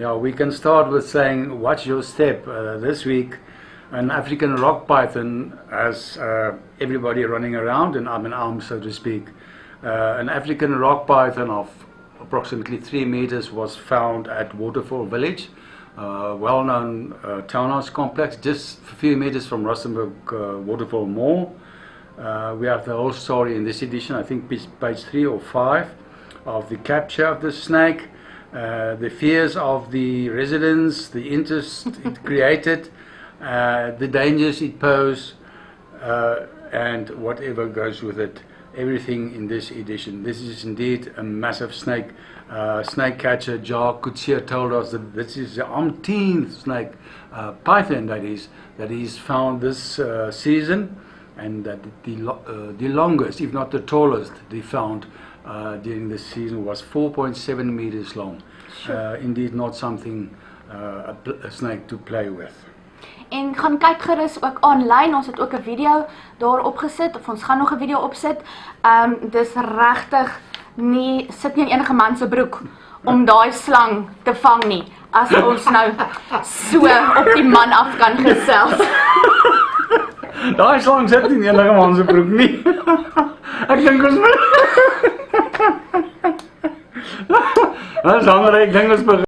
Yeah, we can start with saying, watch your step. This week, an African rock python has everybody running around and arm in arm, so to speak. An African rock python of approximately 3 meters was found at Waterfall Village, well-known townhouse complex, just a few meters from Rustenburg Waterfall Mall. We have the whole story in this edition, I think page 3 or 5, of the capture of the snake, the fears of the residents, the interest it created, the dangers it posed, and whatever goes with it. Everything in this edition. This is indeed a massive snake. Snake catcher Jacques Coetzee told us that this is the umpteenth snake python that is found this season, and that the longest, if not the tallest, they found during this season was 4.7 meters long. Sure. Indeed not something a snake to play with. En gaan kyk gerus ook online, ons het ook 'n video daar opgesit, of ons gaan nog 'n video opsit. Dis regtig nie, sit nie in enige man se broek om daai slang te vang nie, as ons nou so op die man af kan gesels. Daai slang sit nie in enige man se broek nie. Ek dink ons moet... Dat is ander, ek dink ons